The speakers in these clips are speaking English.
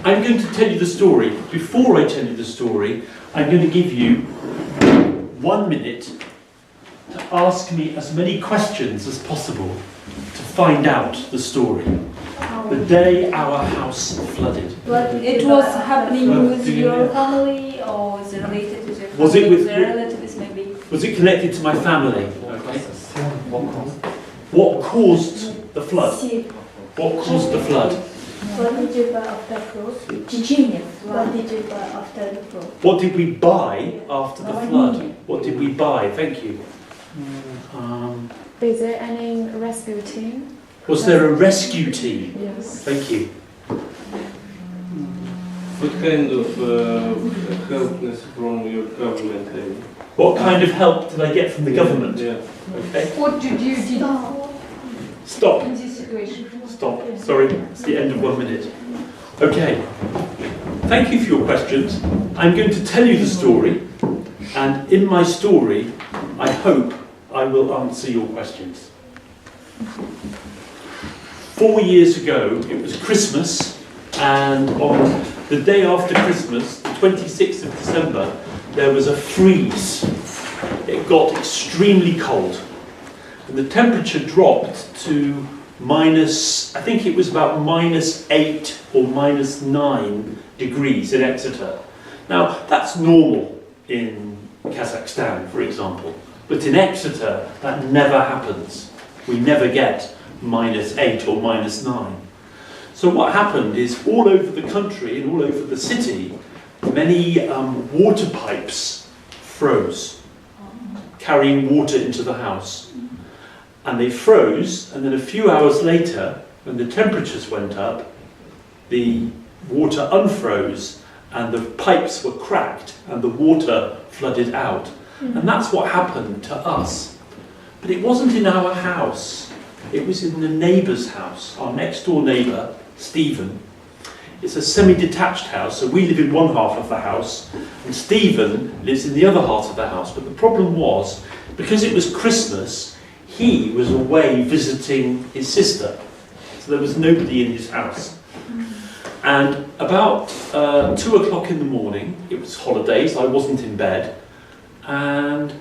I'm going to tell you the story. Before I tell you the story, I'm going to give you 1 minute to ask me as many questions as possible to find out the story. The day our house flooded. But it was happening with your family, or was it related to your family? Was it with relatives, maybe? Was it connected to my family? Okay. What caused the flood? What caused the flood? What did you buy after flood? What did you buy after the flood? What did we buy after the flood? What did we buy? Thank you. Is there any rescue team? Was there a rescue team? Yes. Thank you. What kind of helpness from your government? What kind of help did I get from the government? Yeah. Okay. What did you do Stop. in this situation? Stop. Sorry, it's the end of 1 minute. Okay. Thank you for your questions. I'm going to tell you the story, and in my story, I hope I will answer your questions. 4 years ago, it was Christmas, and on the day after Christmas, the 26th of December, there was a freeze. It got extremely cold, and the temperature dropped to minus, I think it was about -8 or -9 degrees in Exeter. Now, that's normal in Kazakhstan, for example, but in Exeter, that never happens. We never get -8 or -9. So what happened is all over the country and all over the city, many water pipes froze, carrying water into the house. And they froze, and then a few hours later, when the temperatures went up, the water unfroze, and the pipes were cracked, and the water flooded out. And that's what happened to us. But it wasn't in our house. It was in the neighbour's house, our next door neighbour, Stephen. It's a semi-detached house, so we live in one half of the house, and Stephen lives in the other half of the house. But the problem was, because it was Christmas, he was away visiting his sister. So there was nobody in his house. And about 2 o'clock in the morning, it was holidays, I wasn't in bed, and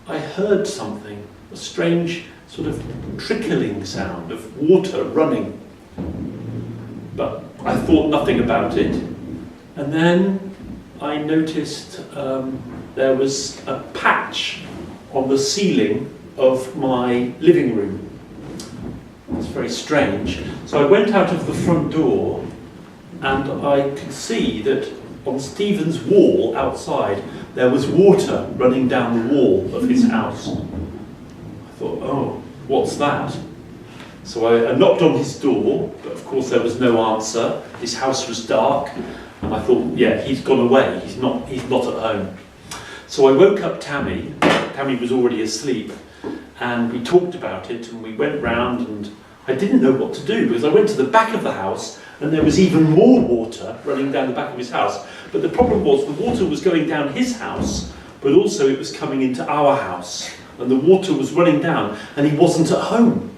I heard something, a strange sort of trickling sound of water running. But I thought nothing about it. And then I noticed there was a patch on the ceiling of my living room. It's very strange. So I went out of the front door, and I could see that on Stephen's wall outside there was water running down the wall of his house. I thought, oh, what's that? So I knocked on his door, but of course there was no answer. His house was dark, and I thought, yeah, he's gone away. He's not at home. So I woke up Tammy. Tammy was already asleep, and we talked about it, and we went round, and I didn't know what to do, because I went to the back of the house, and there was even more water running down the back of his house. But the problem was the water was going down his house, but also it was coming into our house, and the water was running down, and he wasn't at home.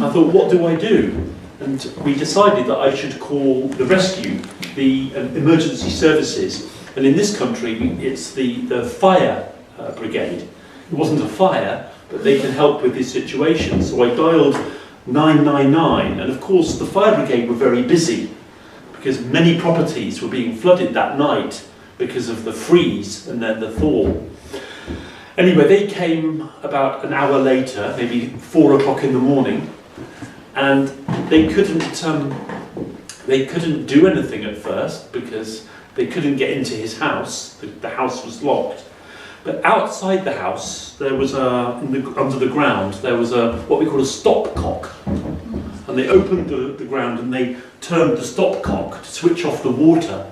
I thought, what do I do? And we decided that I should call the rescue, the emergency services. And in this country, it's the fire brigade. It wasn't a fire, but they can help with this situation. So I dialed 999, and of course the fire brigade were very busy, because many properties were being flooded that night because of the freeze and then the thaw. Anyway, they came about an hour later, maybe 4 o'clock in the morning, and they couldn't do anything at first because they couldn't get into his house. The house was locked. But outside the house, there was under the ground, there was what we call a stopcock. And they opened the ground and they turned the stopcock to switch off the water.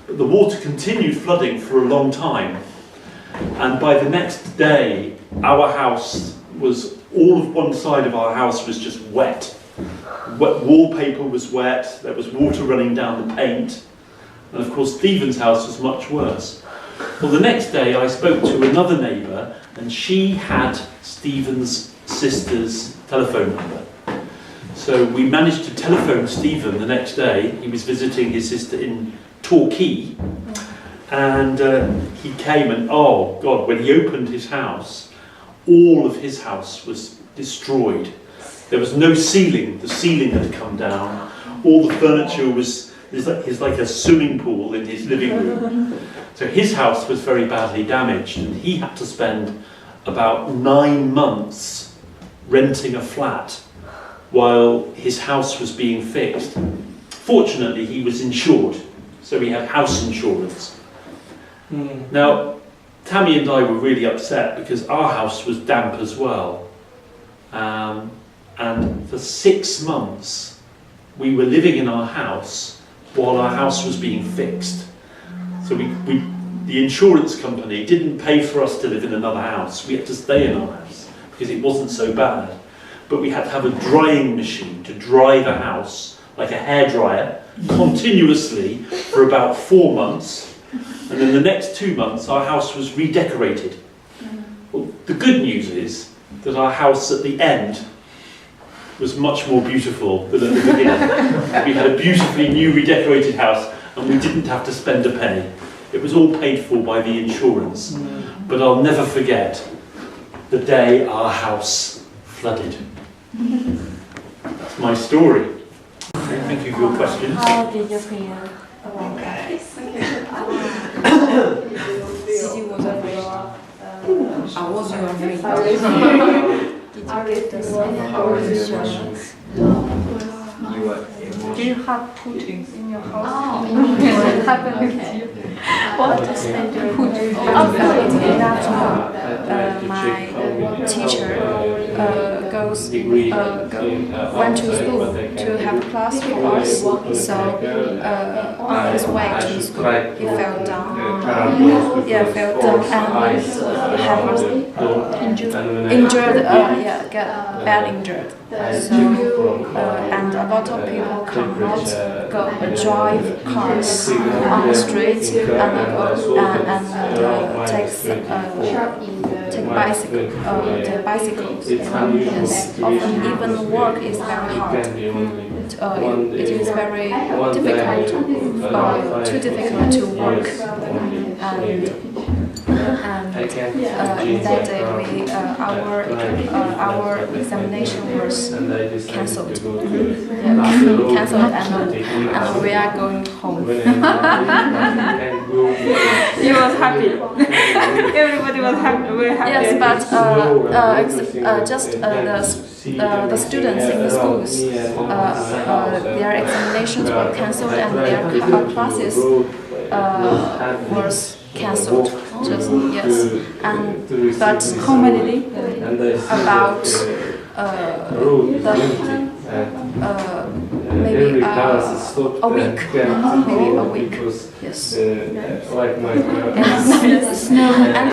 But the water continued flooding for a long time. And by the next day, our house was, all of one side of our house was just wet. Wallpaper was wet, there was water running down the paint. And of course, Stephen's house was much worse. Well, the next day I spoke to another neighbour, and she had Stephen's sister's telephone number. So we managed to telephone Stephen the next day. He was visiting his sister in Torquay, and he came and, oh God, when he opened his house, all of his house was destroyed. There was no ceiling. The ceiling had come down. All the furniture was, it's like a swimming pool in his living room. So his house was very badly damaged, and he had to spend about 9 months renting a flat while his house was being fixed. Fortunately, he was insured, so he had house insurance. Now, Tammy and I were really upset because our house was damp as well. And for 6 months, we were living in our house while our house was being fixed. So the insurance company didn't pay for us to live in another house. We had to stay in our house because it wasn't so bad. But we had to have a drying machine to dry the house, like a hairdryer, continuously for about 4 months. And then the next 2 months, our house was redecorated. Well, the good news is that our house at the end was much more beautiful than at the beginning. We had a beautifully new redecorated house, and we didn't have to spend a penny. It was all paid for by the insurance. But I'll never forget the day our house flooded. That's my story. Okay, thank you for your questions. How did you feel about that? Did you was your dream? Did you get the same questions? Do you have puddings in your house? Oh, What happened with you? What is pudding? My teacher went to school to have a class with us. So on his way to school, he fell down. Fell down and injured. Got bad injured. So and a lot of people cannot drive cars on the street and take bicycles. Yes, often even work is very hard. It is very difficult, too difficult to work. And in that day, our examination was cancelled. Cancelled, and we are going home. You was happy. Everybody was happy. Very happy. Yes, but the students in the schools, their examinations were cancelled and their classes was cancelled. But How many days? about maybe a week. Maybe a week. Yes. Like my Yes. And